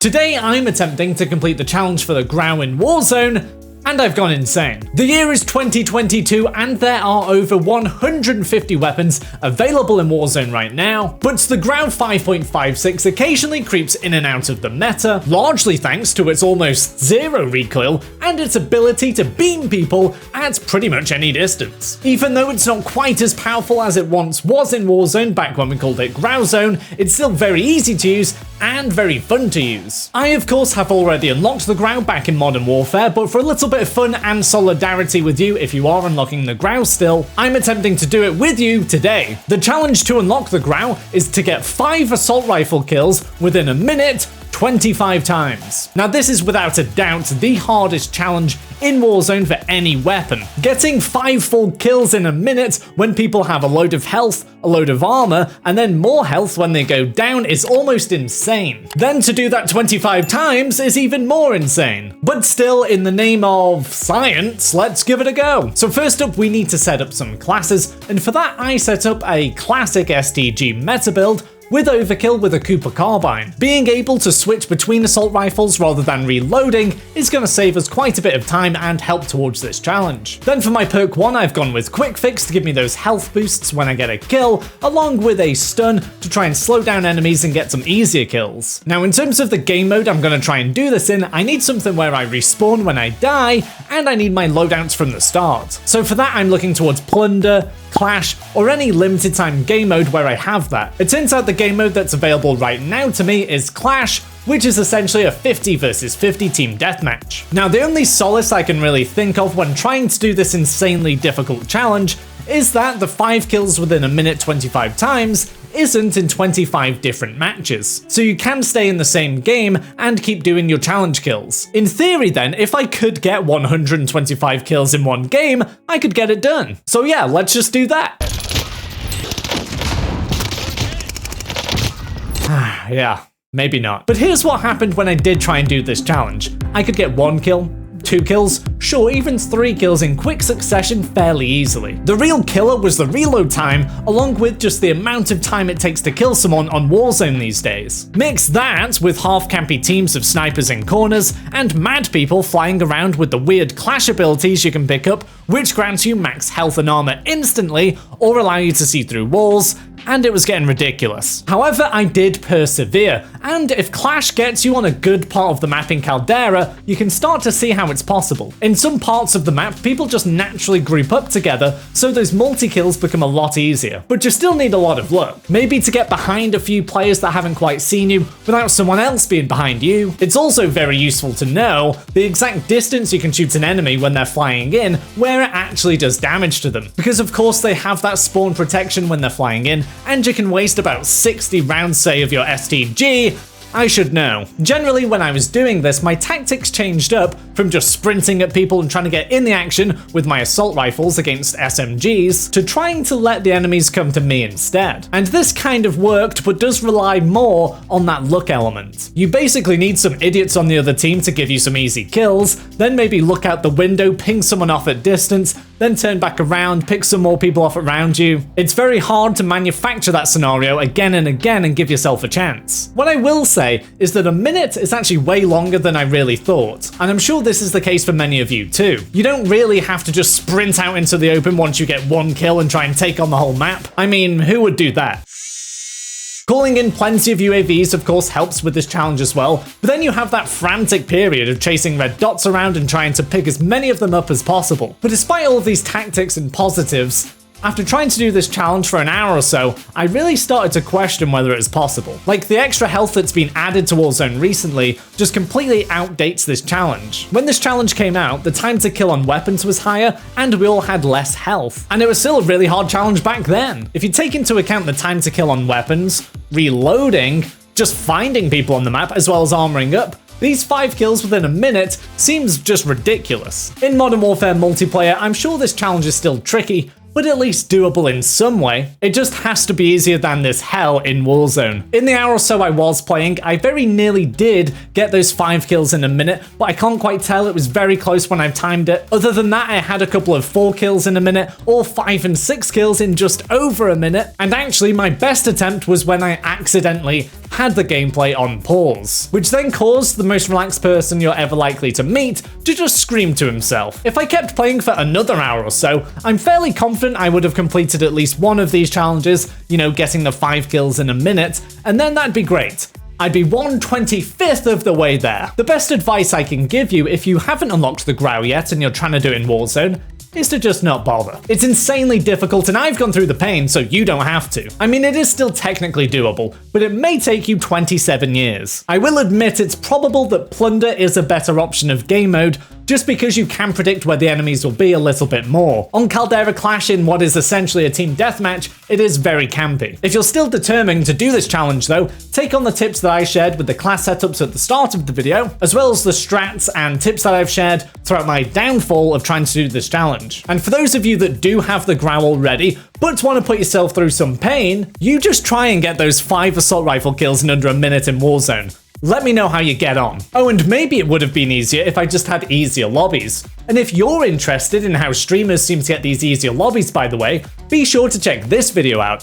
Today I'm attempting to complete the challenge for the Grau in Warzone, and I've gone insane. The year is 2022 and there are over 150 weapons available in Warzone right now, but the Grau 5.56 occasionally creeps in and out of the meta, largely thanks to its almost zero recoil and its ability to beam people at pretty much any distance. Even though it's not quite as powerful as it once was in Warzone back when we called it Grauzone, it's still very easy to use and very fun to use. I of course have already unlocked the Grau back in Modern Warfare, but for a little bit of fun and solidarity with you if you are unlocking the Grau still, I'm attempting to do it with you today. The challenge to unlock the Grau is to get 5 assault rifle kills within a minute 25 times. Now this is without a doubt the hardest challenge in Warzone for any weapon. Getting 5 full kills in a minute when people have a load of health, a load of armor, and then more health when they go down is almost insane. Then to do that 25 times is even more insane. But still, in the name of science, let's give it a go. So first up, we need to set up some classes, and for that I set up a classic STG meta build with overkill with a Cooper carbine. Being able to switch between assault rifles rather than reloading is going to save us quite a bit of time and help towards this challenge. Then for my perk 1, I've gone with Quick Fix to give me those health boosts when I get a kill, along with a stun to try and slow down enemies and get some easier kills. Now in terms of the game mode I'm going to try and do this in, I need something where I respawn when I die, and I need my loadouts from the start. So for that I'm looking towards Plunder, Clash, or any limited time game mode where I have that. It turns out the game mode that's available right now to me is Clash, which is essentially a 50 versus 50 team deathmatch. Now the only solace I can really think of when trying to do this insanely difficult challenge is that the 5 kills within a minute 25 times isn't in 25 different matches, so you can stay in the same game and keep doing your challenge kills. In theory then, if I could get 125 kills in one game, I could get it done. So yeah, let's just do that. Yeah, maybe not. But here's what happened when I did try and do this challenge. I could get 1 kill, 2 kills, sure, even 3 kills in quick succession fairly easily. The real killer was the reload time, along with just the amount of time it takes to kill someone on Warzone these days. Mix that with half-campy teams of snipers in corners, and mad people flying around with the weird Clash abilities you can pick up, which grants you max health and armor instantly, or allow you to see through walls, and it was getting ridiculous. However, I did persevere, and if Clash gets you on a good part of the map in Caldera, you can start to see how it's possible. In some parts of the map, people just naturally group up together, so those multi-kills become a lot easier. But you still need a lot of luck. Maybe to get behind a few players that haven't quite seen you without someone else being behind you. It's also very useful to know the exact distance you can shoot an enemy when they're flying in, where it actually does damage to them. Because of course they have that spawn protection when they're flying in, and you can waste about 60 rounds, say, of your STG. I should know. Generally, when I was doing this, my tactics changed up from just sprinting at people and trying to get in the action with my assault rifles against SMGs to trying to let the enemies come to me instead. And this kind of worked, but does rely more on that luck element. You basically need some idiots on the other team to give you some easy kills, then maybe look out the window, ping someone off at distance, then turn back around, pick some more people off around you. It's very hard to manufacture that scenario again and again and give yourself a chance. What I will say is that a minute is actually way longer than I really thought, and I'm sure this is the case for many of you too. You don't really have to just sprint out into the open once you get 1 kill and try and take on the whole map. I mean, who would do that? Calling in plenty of UAVs of course helps with this challenge as well, but then you have that frantic period of chasing red dots around and trying to pick as many of them up as possible. But despite all of these tactics and positives, after trying to do this challenge for an hour or so, I really started to question whether it is possible. Like, the extra health that's been added to Warzone recently just completely outdates this challenge. When this challenge came out, the time to kill on weapons was higher, and we all had less health. And it was still a really hard challenge back then. If you take into account the time to kill on weapons, reloading, just finding people on the map, as well as armoring up, these 5 kills within a minute seems just ridiculous. In Modern Warfare multiplayer, I'm sure this challenge is still tricky, but at least doable in some way. It just has to be easier than this hell in Warzone. In the hour or so I was playing, I very nearly did get those 5 kills in a minute, but I can't quite tell, it was very close when I timed it. Other than that, I had a couple of 4 kills in a minute, or 5 and 6 kills in just over a minute, and actually my best attempt was when I accidentally had the gameplay on pause, which then caused the most relaxed person you're ever likely to meet to just scream to himself. If I kept playing for another hour or so, I'm fairly confident I would have completed at least one of these challenges, you know, getting the 5 kills in a minute, and then that'd be great. I'd be 1/25th of the way there. The best advice I can give you if you haven't unlocked the Grau yet and you're trying to do it in Warzone is to just not bother. It's insanely difficult and I've gone through the pain, so you don't have to. I mean, it is still technically doable, but it may take you 27 years. I will admit it's probable that Plunder is a better option of game mode, just because you can predict where the enemies will be a little bit more. On Caldera Clash, in what is essentially a team deathmatch, it is very campy. If you're still determined to do this challenge though, take on the tips that I shared with the class setups at the start of the video, as well as the strats and tips that I've shared throughout my downfall of trying to do this challenge. And for those of you that do have the Grau already, but want to put yourself through some pain, you just try and get those 5 assault rifle kills in under a minute in Warzone. Let me know how you get on. Oh, and maybe it would have been easier if I just had easier lobbies. And if you're interested in how streamers seem to get these easier lobbies, by the way, be sure to check this video out.